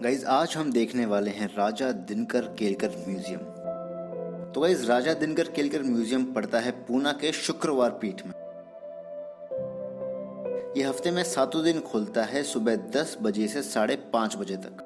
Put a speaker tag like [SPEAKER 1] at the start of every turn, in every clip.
[SPEAKER 1] Guys आज हम देखने वाले हैं राजा दिनकर केलकर म्यूजियम। तो गाइज राजा दिनकर केलकर म्यूजियम पड़ता है पूना के शुक्रवार पीठ में। यह हफ्ते में 7 दिन खुलता है सुबह 10 बजे से 5:30 बजे तक।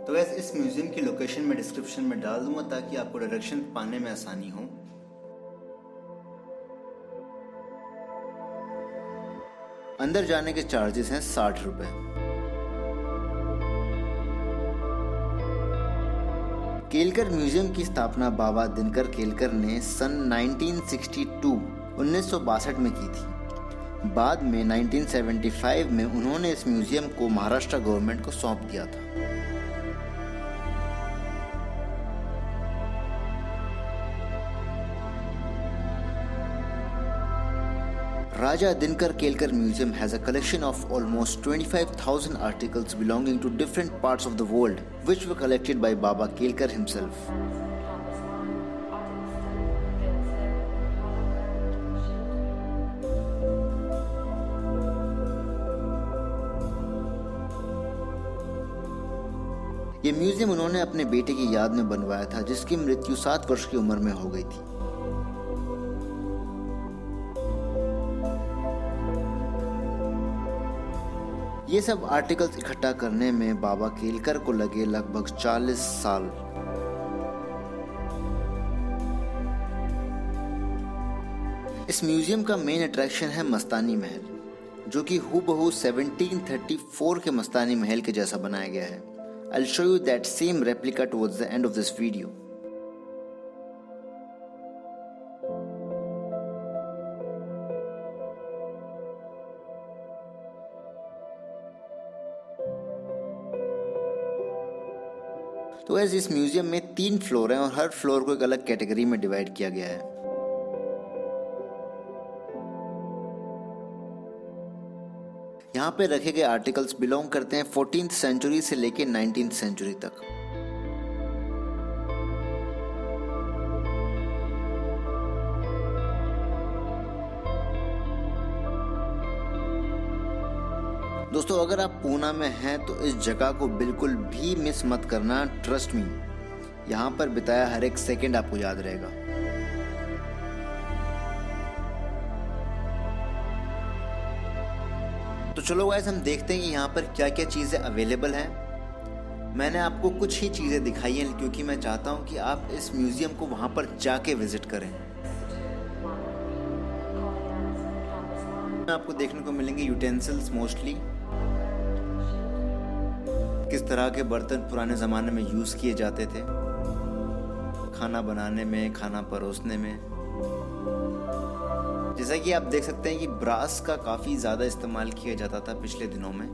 [SPEAKER 1] तो गाइज इस म्यूजियम की लोकेशन में डिस्क्रिप्शन में डाल दूंगा ताकि आपको डायरेक्शन पाने में आसानी हो। अंदर जाने के चार्जेस हैं 60 रुपए। केलकर म्यूजियम की स्थापना बाबा दिनकर केलकर ने सन 1962 में की थी। बाद में 1975 में उन्होंने इस म्यूजियम को महाराष्ट्र गवर्नमेंट को सौंप दिया था। Raja Dinkar Kelkar Museum has a collection of almost 25,000 articles belonging to different parts of the world, which were collected by Baba Kelkar himself. ये म्यूजियम उन्होंने अपने बेटे की याद में बनवाया था, जिसकी मृत्यु 7 वर्ष की उम्र में हो गई थी। ये सब आर्टिकल्स इकट्ठा करने में बाबा केलकर को लगे लगभग 40 साल। इस म्यूजियम का मेन अट्रैक्शन है मस्तानी महल, जो कि हूबहू 1734 के मस्तानी महल के जैसा बनाया गया है। I'll show you that same replica towards the end of this video. तो ऐसे इस म्यूजियम में 3 फ्लोर हैं और हर फ्लोर को एक अलग कैटेगरी में डिवाइड किया गया है। यहाँ पे रखे गए आर्टिकल्स बिलोंग करते हैं 14th सेंचुरी से लेके 19th सेंचुरी तक। दोस्तों अगर आप पूना में हैं तो इस जगह को बिल्कुल भी मिस मत करना। ट्रस्ट मी, यहाँ पर बिताया हर एक सेकंड आपको याद रहेगा। तो चलो गाइस हम देखते हैं कि यहाँ पर क्या क्या चीज़ें अवेलेबल हैं। मैंने आपको कुछ ही चीज़ें दिखाई हैं क्योंकि मैं चाहता हूँ कि आप इस म्यूजियम को वहाँ पर जाके विजिट करें। आपको देखने को मिलेंगे यूटेंसिल्स, मोस्टली किस तरह के बर्तन पुराने ज़माने में यूज़ किए जाते थे खाना बनाने में, खाना परोसने में। जैसा कि आप देख सकते हैं कि ब्रास का काफ़ी ज़्यादा इस्तेमाल किया जाता था पिछले दिनों में।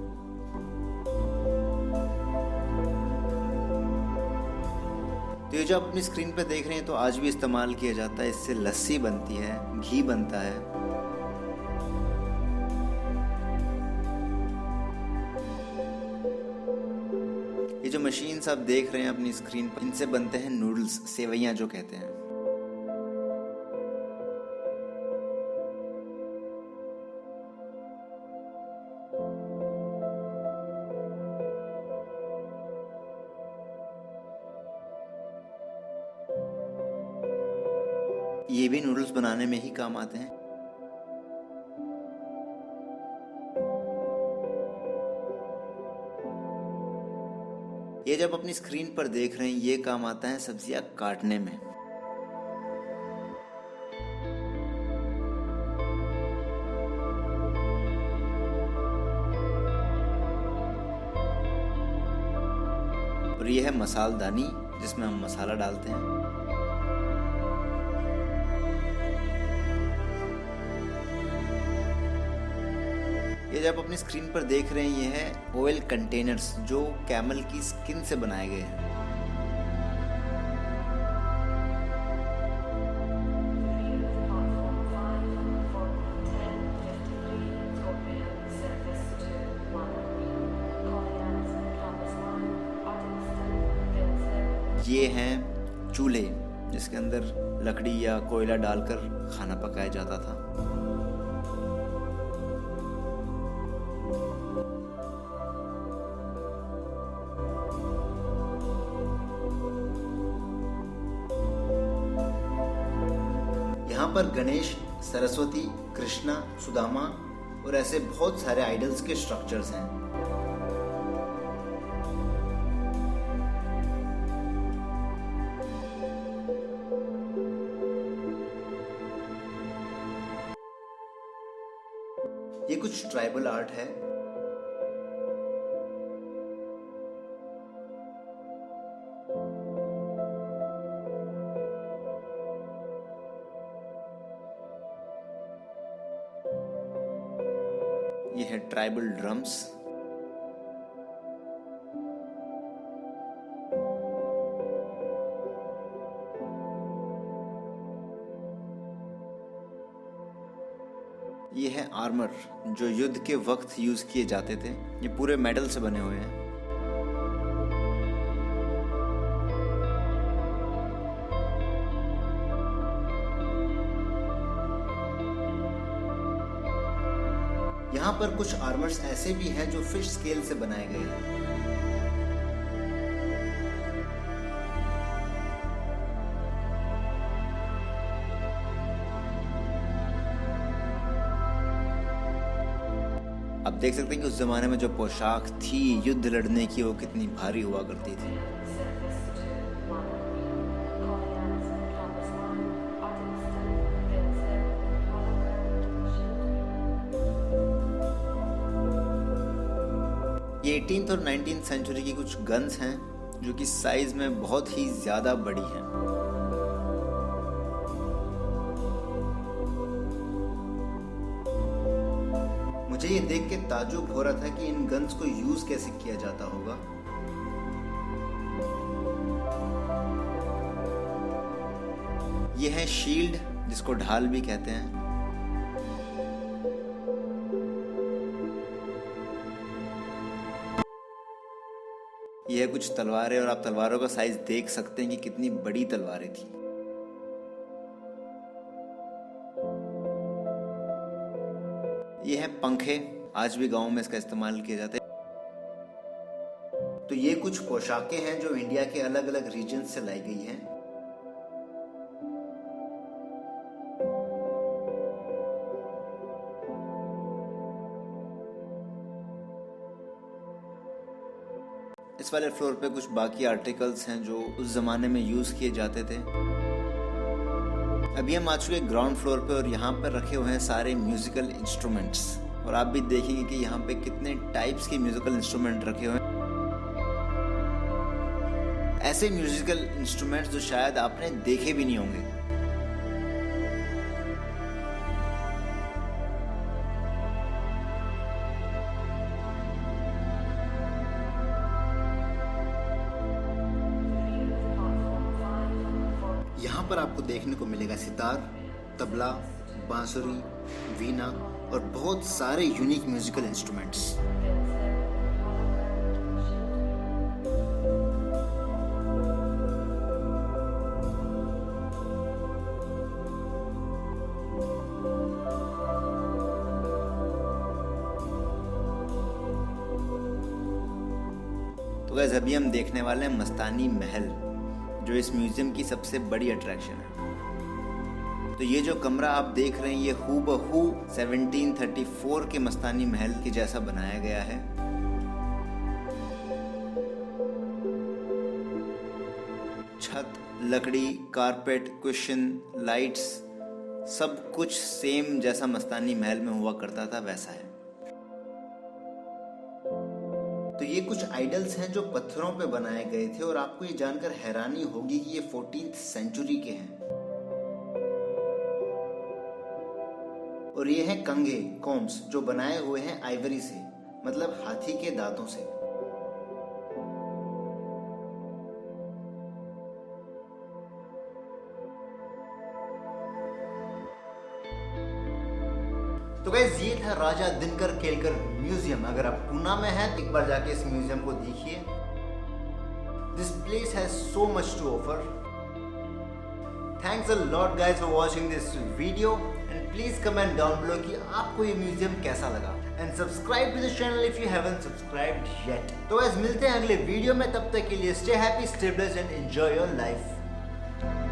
[SPEAKER 1] तो ये जो आप अपनी स्क्रीन पे देख रहे हैं तो आज भी इस्तेमाल किया जाता है। इससे लस्सी बनती है, घी बनता है। ये जो मशीन्स आप देख रहे हैं अपनी स्क्रीन पर, इनसे बनते हैं नूडल्स, सेवइयां जो कहते हैं। ये भी नूडल्स बनाने में ही काम आते हैं। ये जब अपनी स्क्रीन पर देख रहे हैं ये काम आता है सब्जियां काटने में। और ये है मसालदानी जिसमें हम मसाला डालते हैं। ये जब अपनी स्क्रीन पर देख रहे हैं ये है ऑयल कंटेनर्स जो कैमल की स्किन से बनाए गए हैं। ये हैं चूल्हे जिसके अंदर लकड़ी या कोयला डालकर खाना पकाया जाता था। पर गणेश, सरस्वती, कृष्णा, सुदामा और ऐसे बहुत सारे आइडल्स के स्ट्रक्चर्स हैं। ये कुछ ट्राइबल आर्ट है। ये है ट्राइबल ड्रम्स। ये है आर्मर जो युद्ध के वक्त यूज किए जाते थे। ये पूरे मेटल से बने हुए हैं। यहाँ पर कुछ आर्मर्स ऐसे भी हैं जो फिश स्केल से बनाए गए हैं। आप देख सकते हैं कि उस जमाने में जो पोशाक थी युद्ध लड़ने की वो कितनी भारी हुआ करती थी। ये 18th और 19th सेंचुरी की कुछ गन्स हैं जो कि साइज में बहुत ही ज्यादा बड़ी हैं। मुझे ये देख के ताज्जुब हो रहा था कि इन गन्स को यूज कैसे किया जाता होगा। ये है शील्ड जिसको ढाल भी कहते हैं। ये है कुछ तलवारें और आप तलवारों का साइज देख सकते हैं कि कितनी बड़ी तलवारें थी। ये है पंखे, आज भी गांव में इसका इस्तेमाल किया जाता है। तो ये कुछ पोशाकें हैं जो इंडिया के अलग अलग रीजन से लाई गई हैं। इस वाले फ्लोर पे कुछ बाकी आर्टिकल्स हैं जो उस जमाने में यूज किए जाते थे। अभी हम आ चुके ग्राउंड फ्लोर पे और यहाँ पर रखे हुए हैं सारे म्यूजिकल इंस्ट्रूमेंट्स। और आप भी देखेंगे कि यहाँ पे कितने टाइप्स के म्यूजिकल इंस्ट्रूमेंट रखे हुए हैं। ऐसे म्यूजिकल इंस्ट्रूमेंट्स जो शायद आपने देखे भी नहीं होंगे। यहाँ पर आपको देखने को मिलेगा सितार, तबला, बांसुरी, वीणा और बहुत सारे यूनिक म्यूजिकल इंस्ट्रूमेंट्स। तो गाइस अभी हम देखने वाले हैं मस्तानी महल, जो इस म्यूजियम की सबसे बड़ी अट्रैक्शन है। तो ये जो कमरा आप देख रहे हैं ये हूबहू 1734 के मस्तानी महल के जैसा बनाया गया है। छत, लकड़ी, कारपेट, कुशन, लाइट्स सब कुछ सेम जैसा मस्तानी महल में हुआ करता था वैसा है। तो ये कुछ आइडल्स हैं जो पत्थरों पे बनाए गए थे और आपको ये जानकर हैरानी होगी कि ये 14th सेंचुरी के हैं। और ये हैं कंघे, कॉम्स, जो बनाए हुए हैं आइवरी से, मतलब हाथी के दांतों से। तो गाइस ये था राजा दिनकर केलकर म्यूजियम। अगर आप पूना में हैं तो एक बार जाके इस म्यूजियम को देखिए। This place has so much to offer. Thanks a lot guys for watching this video and please comment down below कि आपको ये म्यूजियम कैसा लगा and subscribe to the channel if you haven't subscribed yet. तो guys मिलते हैं अगले video में, तब तक के लिए stay happy, stay blessed and enjoy your life.